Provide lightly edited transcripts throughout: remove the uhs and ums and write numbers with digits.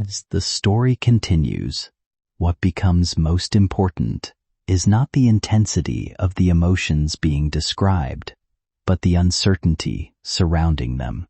As the story continues, what becomes most important is not the intensity of the emotions being described, but the uncertainty surrounding them.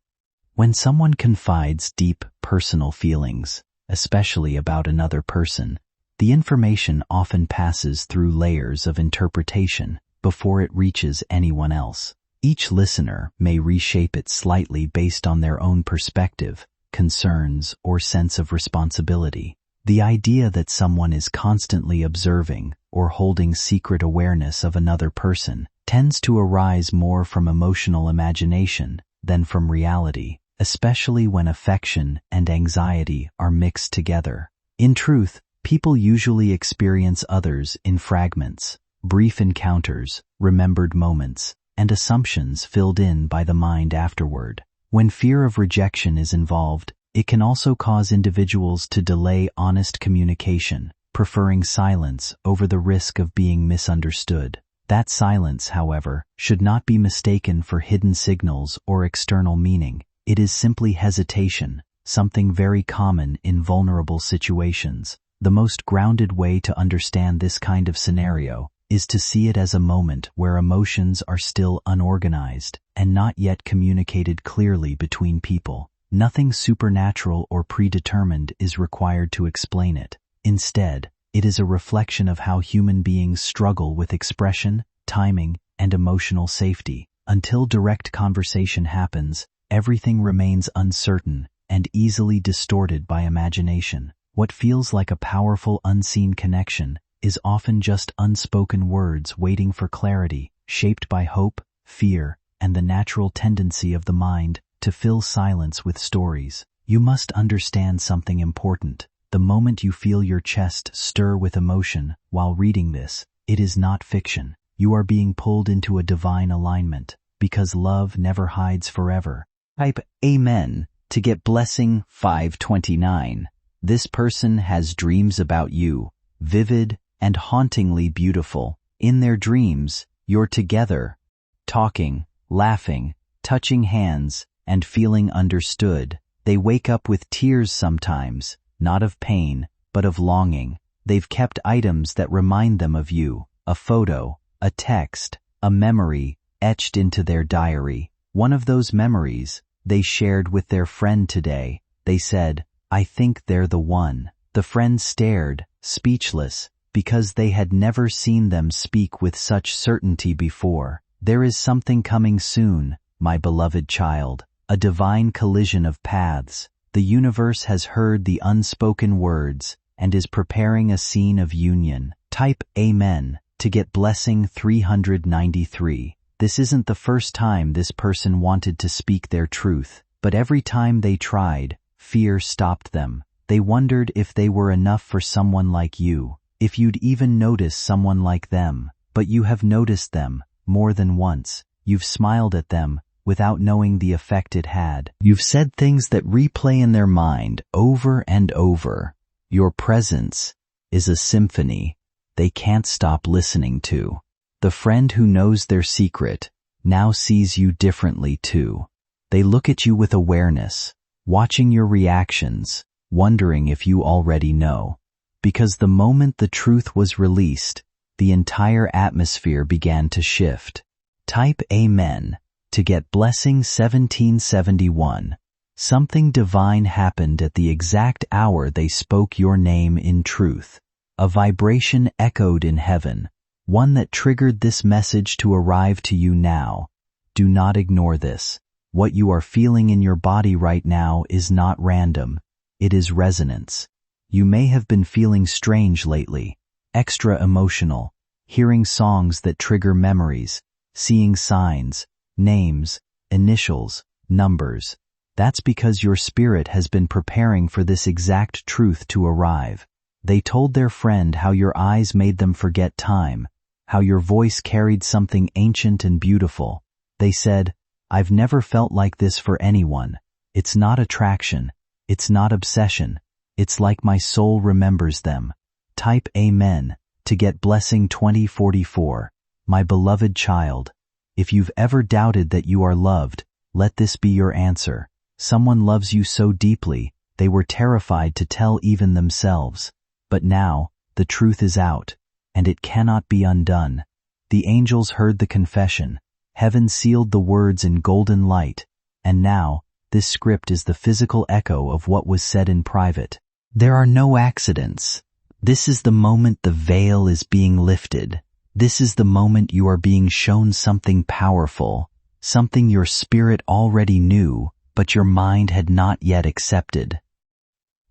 When someone confides deep personal feelings, especially about another person, the information often passes through layers of interpretation before it reaches anyone else. Each listener may reshape it slightly based on their own perspective, concerns, or sense of responsibility. The idea that someone is constantly observing or holding secret awareness of another person tends to arise more from emotional imagination than from reality, especially when affection and anxiety are mixed together. In truth, people usually experience others in fragments, brief encounters, remembered moments, and assumptions filled in by the mind afterward. When fear of rejection is involved, it can also cause individuals to delay honest communication, preferring silence over the risk of being misunderstood. That silence, however, should not be mistaken for hidden signals or external meaning. It is simply hesitation, something very common in vulnerable situations. The most grounded way to understand this kind of scenario is to see it as a moment where emotions are still unorganized and not yet communicated clearly between people. Nothing supernatural or predetermined is required to explain it. Instead, it is a reflection of how human beings struggle with expression, timing, and emotional safety. Until direct conversation happens, everything remains uncertain and easily distorted by imagination. What feels like a powerful unseen connection is often just unspoken words waiting for clarity, shaped by hope, fear, and the natural tendency of the mind to fill silence with stories. You must understand something important. The moment you feel your chest stir with emotion while reading this, it is not fiction. You are being pulled into a divine alignment, because love never hides forever. Type Amen to get blessing 529. This person has dreams about you, vivid and hauntingly beautiful. In their dreams, you're together, talking, laughing, touching hands, and feeling understood. They wake up with tears sometimes, not of pain, but of longing. They've kept items that remind them of you, a photo, a text, a memory, etched into their diary. One of those memories they shared with their friend today. They said, "I think they're the one." The friend stared, speechless, because they had never seen them speak with such certainty before. There is something coming soon, my beloved child, a divine collision of paths. The universe has heard the unspoken words and is preparing a scene of union. Type Amen to get blessing 393. This isn't the first time this person wanted to speak their truth, but every time they tried, fear stopped them. They wondered if they were enough for someone like you, if you'd even notice someone like them. But you have noticed them, more than once. You've smiled at them, without knowing the effect it had. You've said things that replay in their mind over and over. Your presence is a symphony they can't stop listening to. The friend who knows their secret now sees you differently too. They look at you with awareness, watching your reactions, wondering if you already know. Because the moment the truth was released, the entire atmosphere began to shift. Type Amen to get blessing 1771. Something divine happened at the exact hour they spoke your name in truth. A vibration echoed in heaven, one that triggered this message to arrive to you now. Do not ignore this. What you are feeling in your body right now is not random. It is resonance. You may have been feeling strange lately, extra emotional, hearing songs that trigger memories, seeing signs, names, initials, numbers. That's because your spirit has been preparing for this exact truth to arrive. They told their friend how your eyes made them forget time, how your voice carried something ancient and beautiful. They said, "I've never felt like this for anyone. It's not attraction. It's not obsession. It's like my soul remembers them." Type Amen to get blessing 2044. My beloved child, if you've ever doubted that you are loved, let this be your answer. Someone loves you so deeply, They were terrified to tell even themselves. But now, the truth is out, and it cannot be undone. The angels heard the confession. Heaven sealed the words in golden light. And now, this script is the physical echo of what was said in private. There are no accidents. This is the moment the veil is being lifted. This is the moment you are being shown something powerful, something your spirit already knew, but your mind had not yet accepted.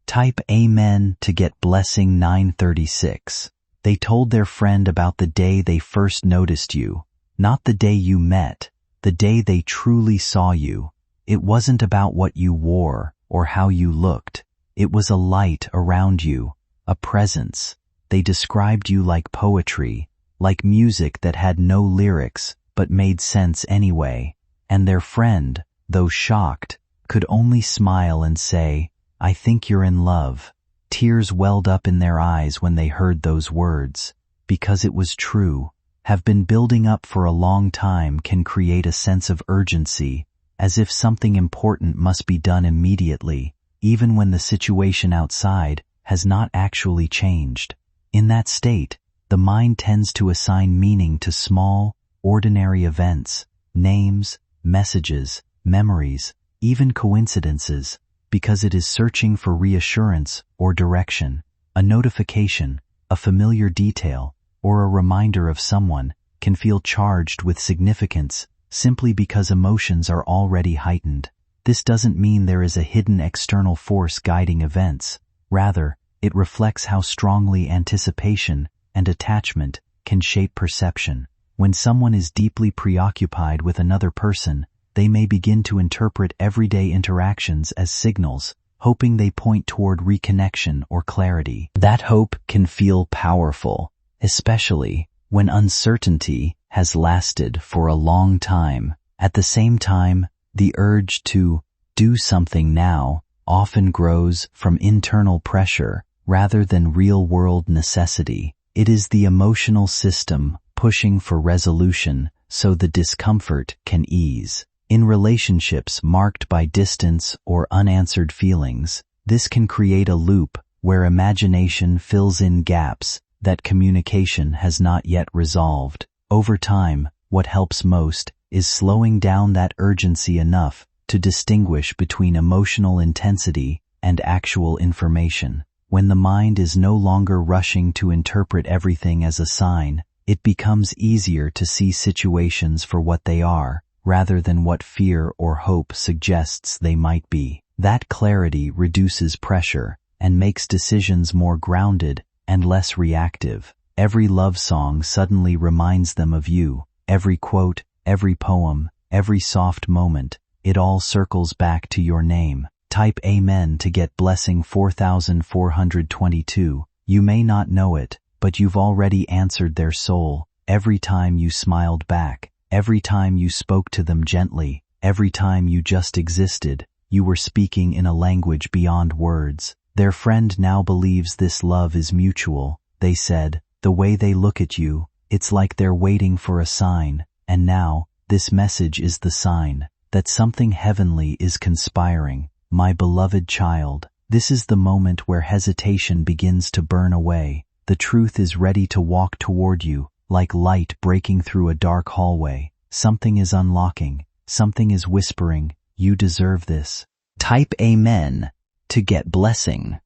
Type Amen to get blessing 936. They told their friend about the day they first noticed you, not the day you met, the day they truly saw you. It wasn't about what you wore or how you looked. It was a light around you, a presence. They described you like poetry, like music that had no lyrics but made sense anyway. And their friend, though shocked, could only smile and say, "I think you're in love." Tears welled up in their eyes when they heard those words, because it was true. Have been building up for a long time can create a sense of urgency, as if something important must be done immediately, even when the situation outside has not actually changed. In that state, the mind tends to assign meaning to small, ordinary events, names, messages, memories, even coincidences, because it is searching for reassurance or direction. A notification, a familiar detail, or a reminder of someone can feel charged with significance simply because emotions are already heightened. This doesn't mean there is a hidden external force guiding events. Rather, it reflects how strongly anticipation and attachment can shape perception. When someone is deeply preoccupied with another person, they may begin to interpret everyday interactions as signals, hoping they point toward reconnection or clarity. That hope can feel powerful, especially when uncertainty has lasted for a long time. At the same time, the urge to do something now often grows from internal pressure rather than real-world necessity. It is the emotional system pushing for resolution so the discomfort can ease. In relationships marked by distance or unanswered feelings, this can create a loop where imagination fills in gaps that communication has not yet resolved. Over time, what helps most is slowing down that urgency enough to distinguish between emotional intensity and actual information. When the mind is no longer rushing to interpret everything as a sign, it becomes easier to see situations for what they are, rather than what fear or hope suggests they might be. That clarity reduces pressure and makes decisions more grounded and less reactive. Every love song suddenly reminds them of you. Every quote, every poem, every soft moment, it all circles back to your name. Type Amen to get blessing 4422. You may not know it, but you've already answered their soul. Every time you smiled back, every time you spoke to them gently, every time you just existed, you were speaking in a language beyond words. Their friend now believes this love is mutual. They said, the way they look at you, it's like they're waiting for a sign. And now, this message is the sign that something heavenly is conspiring. My beloved child, this is the moment where hesitation begins to burn away. The truth is ready to walk toward you, like light breaking through a dark hallway. Something is unlocking. Something is whispering, you deserve this. Type Amen to get blessing.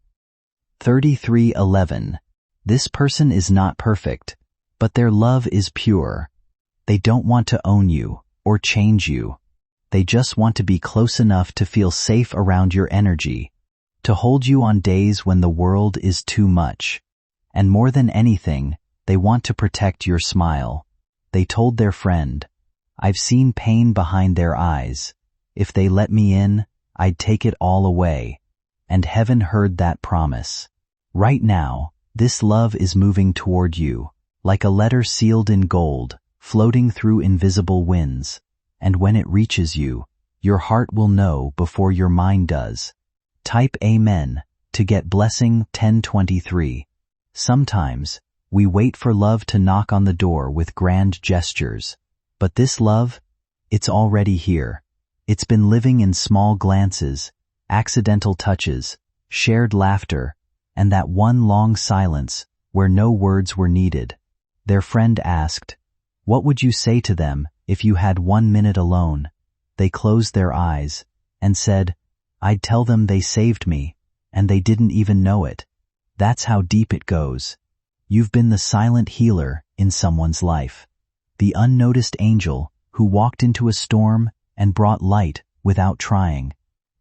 3311. This person is not perfect, but their love is pure. They don't want to own you or change you. They just want to be close enough to feel safe around your energy, to hold you on days when the world is too much. And more than anything, they want to protect your smile. They told their friend, I've seen pain behind their eyes. If they let me in, I'd take it all away. And heaven heard that promise. Right now, this love is moving toward you, like a letter sealed in gold, floating through invisible winds. And when it reaches you, your heart will know before your mind does. Type Amen to get blessing 1023. Sometimes, we wait for love to knock on the door with grand gestures. But this love, it's already here. It's been living in small glances, accidental touches, shared laughter, and that one long silence where no words were needed. Their friend asked, "What would you say to them if you had 1 minute alone?" They closed their eyes and said, "I'd tell them they saved me, and they didn't even know it." That's how deep it goes. You've been the silent healer in someone's life, the unnoticed angel who walked into a storm and brought light without trying.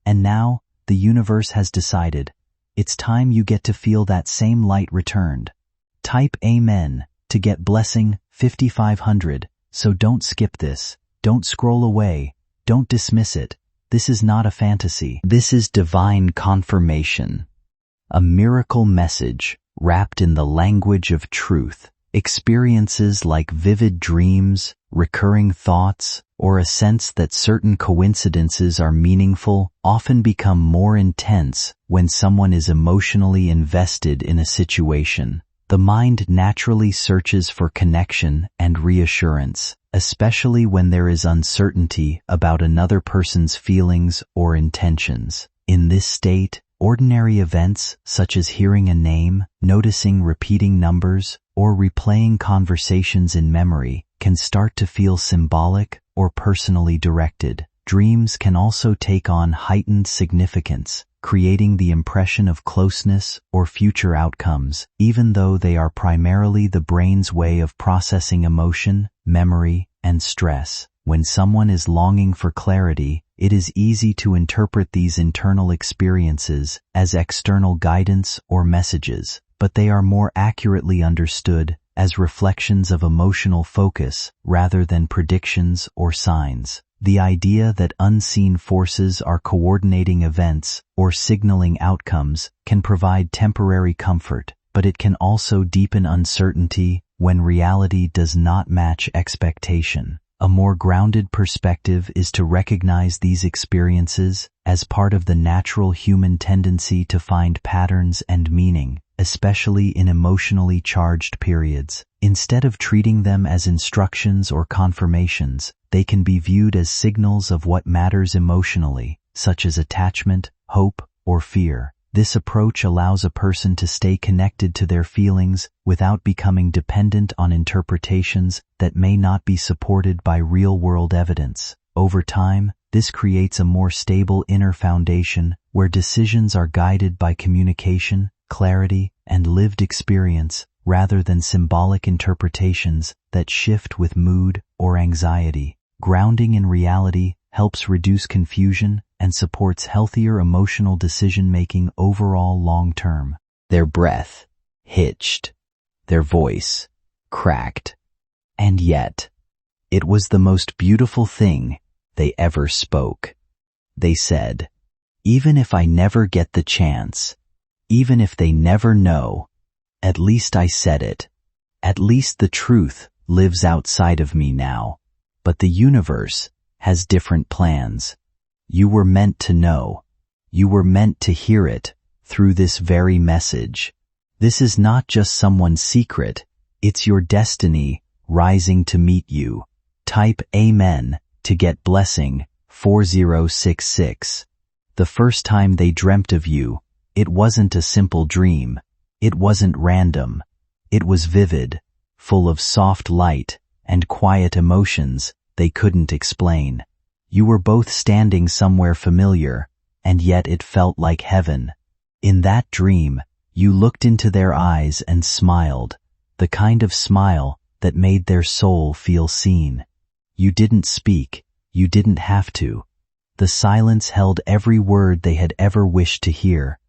And now the universe has decided it's time you get to feel that same light returned. Type Amen to get blessing 5500. So don't skip this. Don't scroll away. Don't dismiss it. This is not a fantasy. This is divine confirmation. A miracle message wrapped in the language of truth. Experiences like vivid dreams, recurring thoughts, or a sense that certain coincidences are meaningful often become more intense when someone is emotionally invested in a situation. The mind naturally searches for connection and reassurance, especially when there is uncertainty about another person's feelings or intentions. In this state, ordinary events such as hearing a name, noticing repeating numbers, or replaying conversations in memory can start to feel symbolic or personally directed. Dreams can also take on heightened significance, creating the impression of closeness or future outcomes, even though they are primarily the brain's way of processing emotion, memory, and stress. When someone is longing for clarity, it is easy to interpret these internal experiences as external guidance or messages, but they are more accurately understood as reflections of emotional focus rather than predictions or signs. The idea that unseen forces are coordinating events or signaling outcomes can provide temporary comfort, but it can also deepen uncertainty when reality does not match expectation. A more grounded perspective is to recognize these experiences as part of the natural human tendency to find patterns and meaning, especially in emotionally charged periods. Instead of treating them as instructions or confirmations, they can be viewed as signals of what matters emotionally, such as attachment, hope, or fear. This approach allows a person to stay connected to their feelings without becoming dependent on interpretations that may not be supported by real-world evidence. Over time, this creates a more stable inner foundation where decisions are guided by communication, clarity, and lived experience rather than symbolic interpretations that shift with mood or anxiety. Grounding in reality helps reduce confusion and supports healthier emotional decision-making overall long-term. Their breath hitched, their voice cracked, and yet it was the most beautiful thing they ever spoke. They said, "Even if I never get the chance, even if they never know, at least I said it. At least the truth lives outside of me now. But the universe has different plans. You were meant to know. You were meant to hear it through this very message. This is not just someone's secret, it's your destiny rising to meet you." Type Amen to get blessing 4066. The first time they dreamt of you, it wasn't a simple dream. It wasn't random. It was vivid, full of soft light and quiet emotions they couldn't explain. You were both standing somewhere familiar, and yet it felt like heaven. In that dream, you looked into their eyes and smiled, the kind of smile that made their soul feel seen. You didn't speak, you didn't have to. The silence held every word they had ever wished to hear.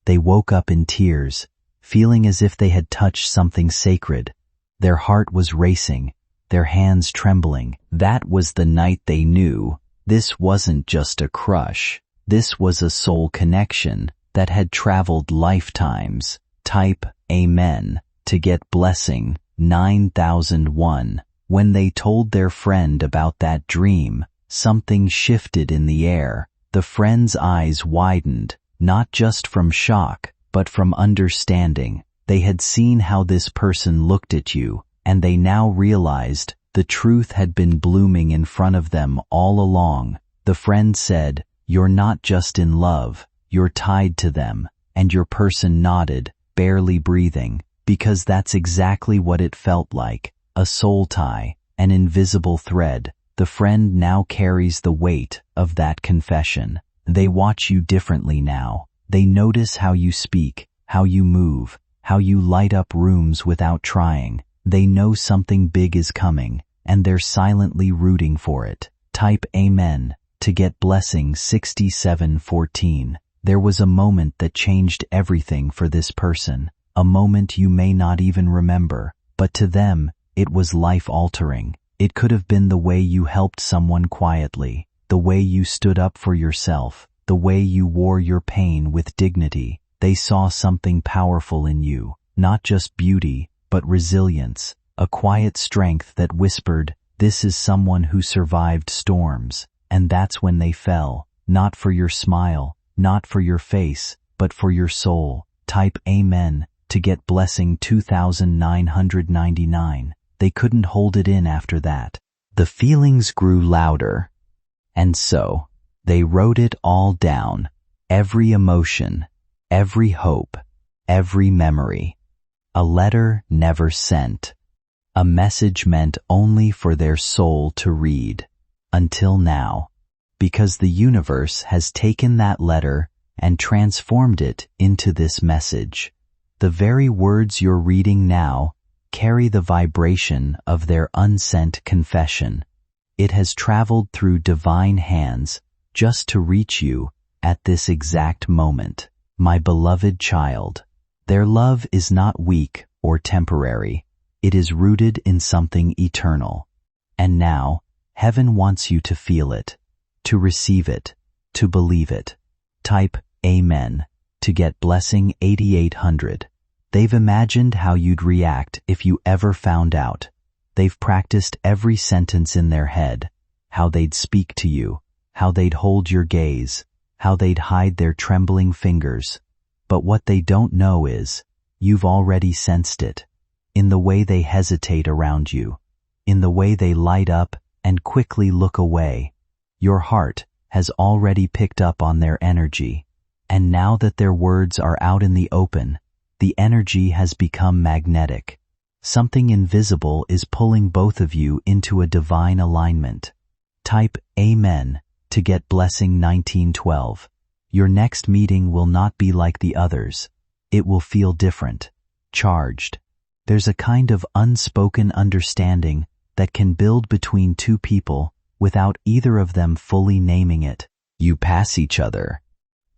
They woke up in tears, feeling as if they had touched something sacred. Their heart was racing, their hands trembling. That was the night they knew this wasn't just a crush. This was a soul connection that had traveled lifetimes. Type Amen to get blessing 9001. When they told their friend about that dream, something shifted in the air. The friend's eyes widened, not just from shock, but from understanding. They had seen how this person looked at you, and they now realized the truth had been blooming in front of them all along. The friend said, "You're not just in love, you're tied to them, and your person nodded, barely breathing, because that's exactly what it felt like, a soul tie, an invisible thread. The friend now carries the weight of that confession. They watch you differently now. They notice how you speak, how you move, how you light up rooms without trying. They know something big is coming, and they're silently rooting for it. Type Amen to get blessing 6714. There was a moment that changed everything for this person, a moment you may not even remember, but to them, it was life-altering. It could have been the way you helped someone quietly, the way you stood up for yourself, the way you wore your pain with dignity. They saw something powerful in you, not just beauty, but resilience, a quiet strength that whispered, "This is someone who survived storms." And that's when they fell, not for your smile, not for your face, but for your soul. Type Amen to get blessing 2999. They couldn't hold it in after that. The feelings grew louder. And so, they wrote it all down. Every emotion, every hope, every memory. A letter never sent. A message meant only for their soul to read. Until now. Because the universe has taken that letter and transformed it into this message. The very words you're reading now carry the vibration of their unsent confession. It has traveled through divine hands just to reach you at this exact moment. My beloved child, their love is not weak or temporary. It is rooted in something eternal. And now, heaven wants you to feel it, to receive it, to believe it. Type Amen to get blessing 8800. They've imagined how you'd react if you ever found out. They've practiced every sentence in their head, how they'd speak to you, how they'd hold your gaze, how they'd hide their trembling fingers. But what they don't know is, you've already sensed it, in the way they hesitate around you, in the way they light up and quickly look away. Your heart has already picked up on their energy, and now that their words are out in the open, the energy has become magnetic. Something invisible is pulling both of you into a divine alignment. Type Amen to get blessing 1912. Your next meeting will not be like the others. It will feel different, charged. There's a kind of unspoken understanding that can build between two people without either of them fully naming it. You pass each other,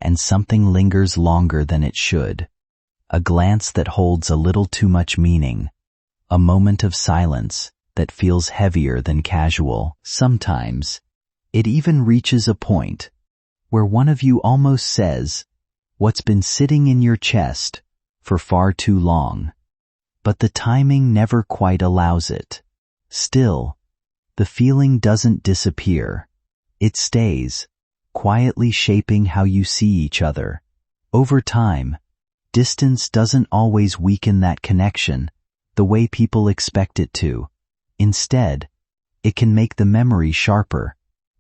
and something lingers longer than it should. A glance that holds a little too much meaning. A moment of silence that feels heavier than casual. Sometimes, it even reaches a point where one of you almost says what's been sitting in your chest for far too long. But the timing never quite allows it. Still, the feeling doesn't disappear. It stays, quietly shaping how you see each other. Over time, distance doesn't always weaken that connection the way people expect it to. Instead, it can make the memory sharper,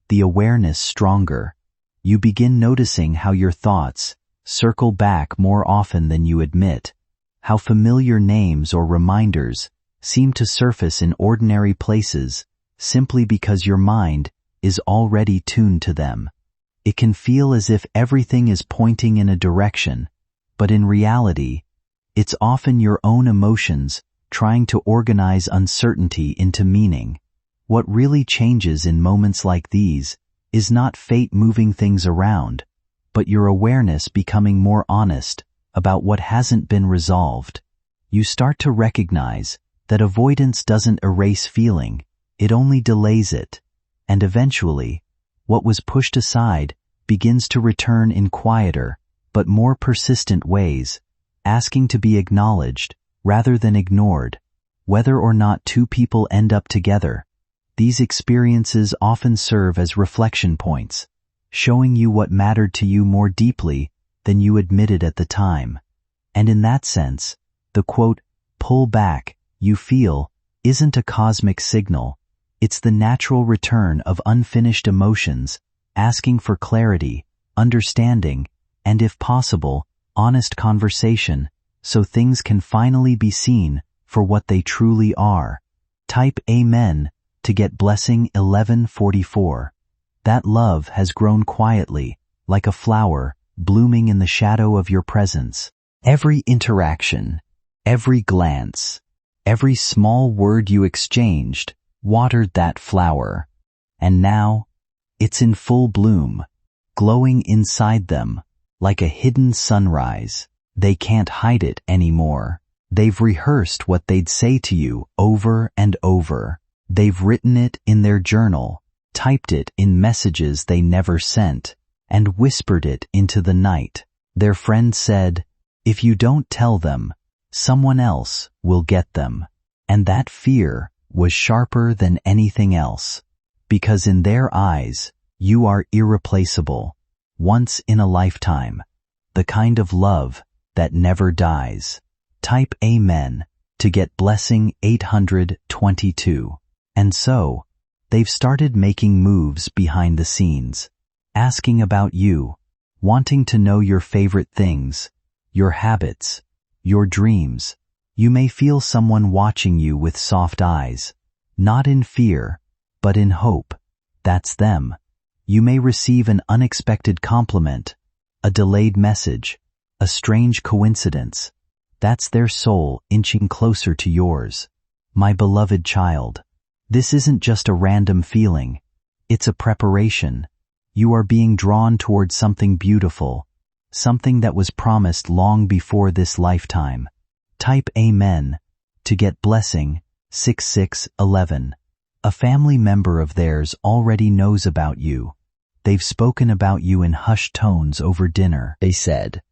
the awareness stronger. You begin noticing how your thoughts circle back more often than you admit, how familiar names or reminders seem to surface in ordinary places simply because your mind is already tuned to them. It can feel as if everything is pointing in a direction, but in reality, it's often your own emotions trying to organize uncertainty into meaning. What really changes in moments like these is not fate moving things around, but your awareness becoming more honest about what hasn't been resolved. You start to recognize that avoidance doesn't erase feeling, it only delays it, and eventually, what was pushed aside begins to return in quieter, but more persistent ways, asking to be acknowledged rather than ignored. Whether or not two people end up together, these experiences often serve as reflection points, showing you what mattered to you more deeply than you admitted at the time. And in that sense, the quote, "pull back, you feel," isn't a cosmic signal. It's the natural return of unfinished emotions, asking for clarity, understanding, and if possible, honest conversation, so things can finally be seen for what they truly are. Type Amen to get blessing 1144. That love has grown quietly, like a flower, blooming in the shadow of your presence. Every interaction, every glance, every small word you exchanged watered that flower. And now, it's in full bloom, glowing inside them, like a hidden sunrise. They can't hide it anymore. They've rehearsed what they'd say to you over and over. They've written it in their journal, typed it in messages they never sent, and whispered it into the night. Their friend said, "If you don't tell them, someone else will get them." And that fear was sharper than anything else, because in their eyes, you are irreplaceable, once in a lifetime, the kind of love that never dies. Type Amen to get blessing 822. And so, they've started making moves behind the scenes, asking about you, wanting to know your favorite things, your habits, your dreams. You may feel someone watching you with soft eyes, not in fear, but in hope. That's them. You may receive an unexpected compliment, a delayed message, a strange coincidence. That's their soul inching closer to yours. My beloved child, this isn't just a random feeling. It's a preparation. You are being drawn towards something beautiful, something that was promised long before this lifetime. Type Amen to get blessing 6611. A family member of theirs already knows about you. They've spoken about you in hushed tones over dinner. They said,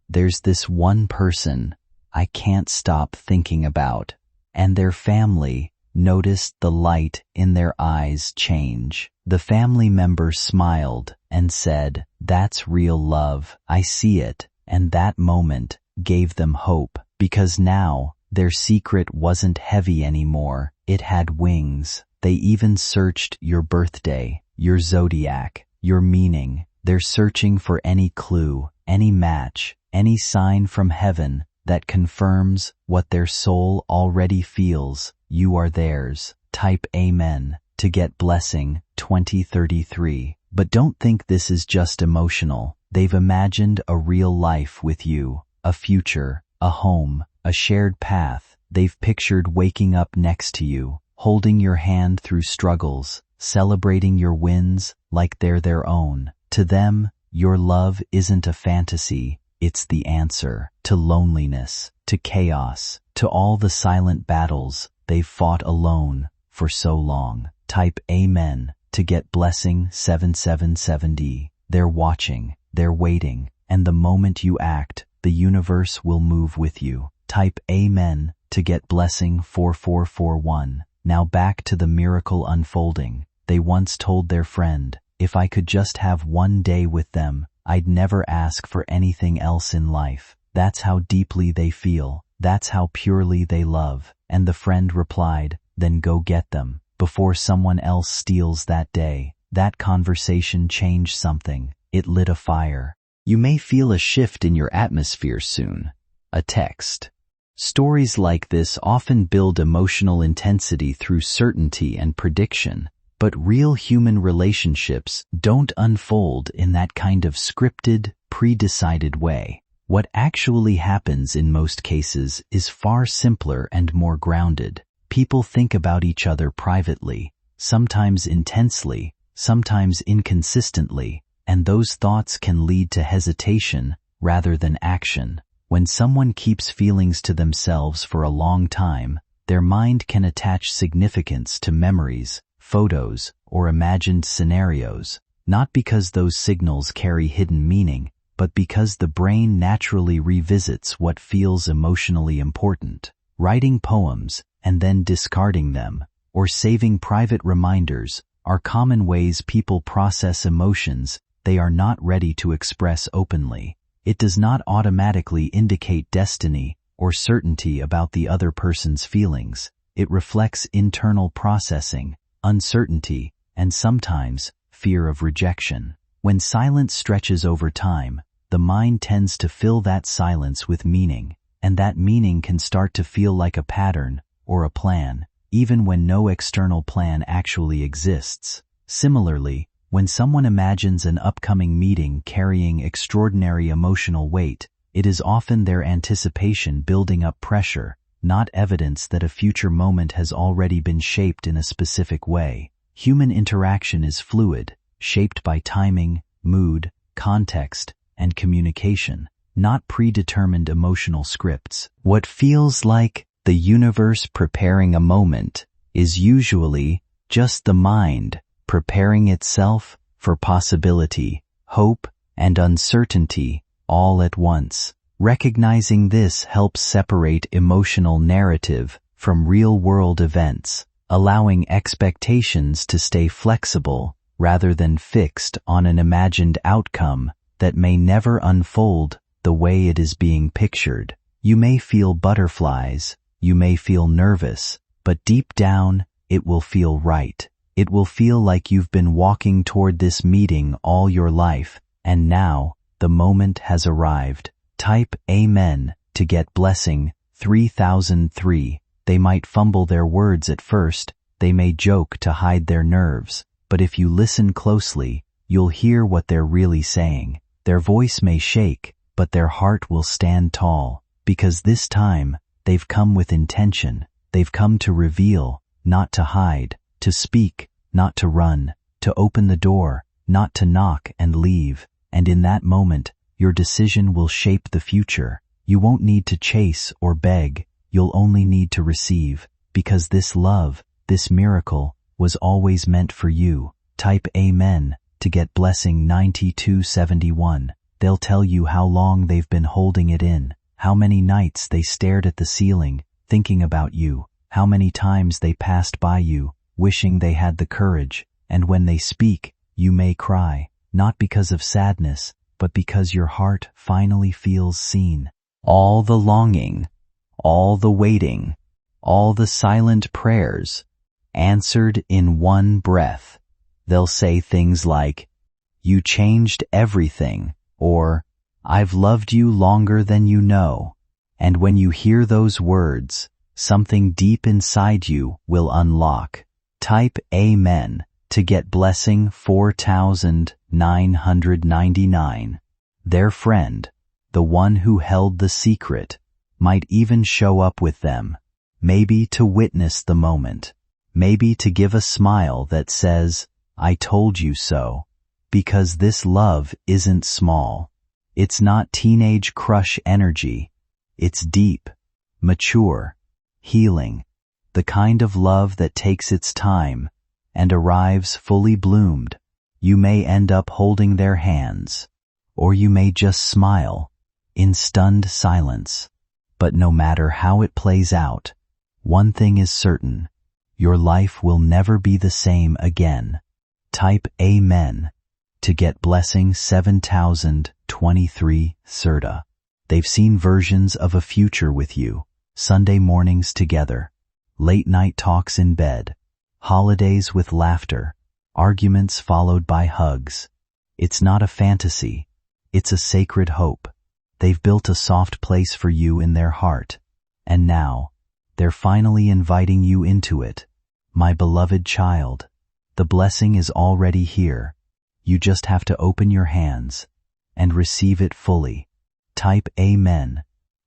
"There's this one person I can't stop thinking about." And their family noticed the light in their eyes change. The family member smiled and said, "That's real love. I see it." And that moment gave them hope, because now their secret wasn't heavy anymore. It had wings. They even searched your birthday, your zodiac, your meaning. They're searching for any clue, any match, any sign from heaven that confirms what their soul already feels. You are theirs. Type Amen to get blessing 2033. But don't think this is just emotional. They've imagined a real life with you, a future, a home, a shared path. They've pictured waking up next to you, holding your hand through struggles, celebrating your wins like they're their own. To them, your love isn't a fantasy. It's the answer to loneliness, to chaos, to all the silent battles they've fought alone for so long. Type Amen to get blessing 7770. They're watching, they're waiting, and the moment you act, the universe will move with you. Type Amen to get blessing 4441. Now back to the miracle unfolding. They once told their friend, "If I could just have one day with them, I'd never ask for anything else in life." That's how deeply they feel. That's how purely they love. And the friend replied, "Then go get them, before someone else steals that day." That conversation changed something. It lit a fire. You may feel a shift in your atmosphere soon. A text. Stories like this often build emotional intensity through certainty and prediction. But real human relationships don't unfold in that kind of scripted, pre-decided way. What actually happens in most cases is far simpler and more grounded. People think about each other privately, sometimes intensely, sometimes inconsistently, and those thoughts can lead to hesitation rather than action. When someone keeps feelings to themselves for a long time, their mind can attach significance to memories, photos, or imagined scenarios, not because those signals carry hidden meaning, but because the brain naturally revisits what feels emotionally important. Writing poems and then discarding them, or saving private reminders, are common ways people process emotions they are not ready to express openly. It does not automatically indicate destiny or certainty about the other person's feelings. It reflects internal processing, uncertainty, and sometimes fear of rejection. When silence stretches over time, the mind tends to fill that silence with meaning, and that meaning can start to feel like a pattern or a plan, even when no external plan actually exists. Similarly, when someone imagines an upcoming meeting carrying extraordinary emotional weight, it is often their anticipation building up pressure, not evidence that a future moment has already been shaped in a specific way. Human interaction is fluid, shaped by timing, mood, context, and communication, not predetermined emotional scripts. What feels like the universe preparing a moment is usually just the mind preparing itself for possibility, hope, and uncertainty all at once. Recognizing this helps separate emotional narrative from real-world events, allowing expectations to stay flexible rather than fixed on an imagined outcome that may never unfold the way it is being pictured. You may feel butterflies, you may feel nervous, but deep down, it will feel right. It will feel like you've been walking toward this meeting all your life, and now, the moment has arrived. Type Amen to get blessing 3003. They might fumble their words at first, they may joke to hide their nerves, but if you listen closely, you'll hear what they're really saying. Their voice may shake, but their heart will stand tall, because this time, they've come with intention. They've come to reveal, not to hide, to speak, not to run, to open the door, not to knock and leave. And in that moment, your decision will shape the future. You won't need to chase or beg, you'll only need to receive, because this love, this miracle, was always meant for you. Type Amen to get blessing 9271. They'll tell you how long they've been holding it in, how many nights they stared at the ceiling, thinking about you, how many times they passed by you, wishing they had the courage, and when they speak, you may cry, not because of sadness, but because your heart finally feels seen. All the longing, all the waiting, all the silent prayers, answered in one breath. They'll say things like, "You changed everything," or, "I've loved you longer than you know." And when you hear those words, something deep inside you will unlock. Type Amen to get blessing 4999. Their friend, the one who held the secret, might even show up with them, maybe to witness the moment, maybe to give a smile that says, "I told you so," because this love isn't small. It's not teenage crush energy. It's deep, mature, healing, the kind of love that takes its time and arrives fully bloomed. You may end up holding their hands, or you may just smile in stunned silence. But no matter how it plays out, one thing is certain: your life will never be the same again. Type Amen to get blessing 7023 Serta. They've seen versions of a future with you, Sunday mornings together, late night talks in bed, holidays with laughter, arguments followed by hugs. It's not a fantasy, it's a sacred hope. They've built a soft place for you in their heart, and now, they're finally inviting you into it. My beloved child, the blessing is already here. You just have to open your hands and receive it fully. Type Amen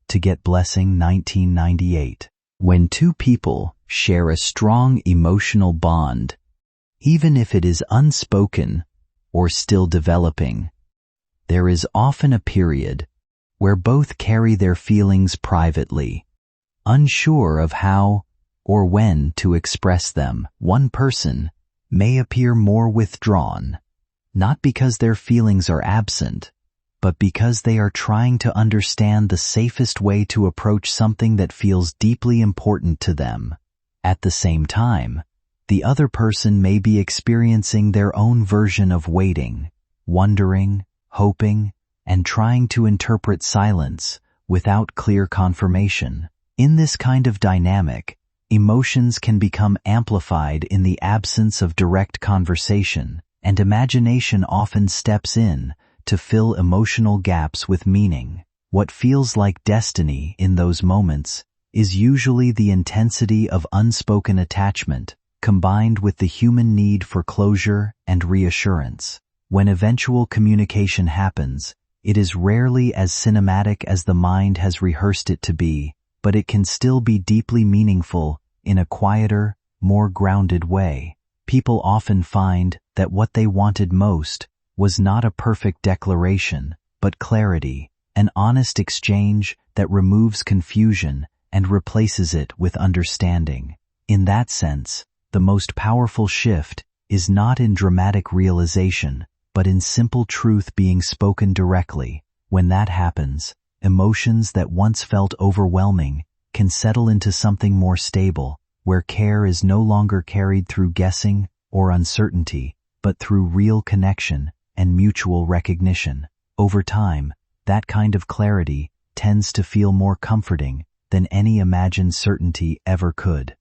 to get blessing 1998. When two people share a strong emotional bond, even if it is unspoken or still developing, there is often a period where both carry their feelings privately, unsure of how or when to express them. One person may appear more withdrawn, not because their feelings are absent, but because they are trying to understand the safest way to approach something that feels deeply important to them. At the same time, the other person may be experiencing their own version of waiting, wondering, hoping, and trying to interpret silence without clear confirmation. In this kind of dynamic, emotions can become amplified in the absence of direct conversation, and imagination often steps in to fill emotional gaps with meaning. What feels like destiny in those moments is usually the intensity of unspoken attachment, combined with the human need for closure and reassurance. When eventual communication happens, it is rarely as cinematic as the mind has rehearsed it to be, but it can still be deeply meaningful in a quieter, more grounded way. People often find that what they wanted most was not a perfect declaration, but clarity, an honest exchange that removes confusion and replaces it with understanding. In that sense, the most powerful shift is not in dramatic realization, but in simple truth being spoken directly. When that happens, emotions that once felt overwhelming can settle into something more stable, where care is no longer carried through guessing or uncertainty, but through real connection and mutual recognition. Over time, that kind of clarity tends to feel more comforting than any imagined certainty ever could.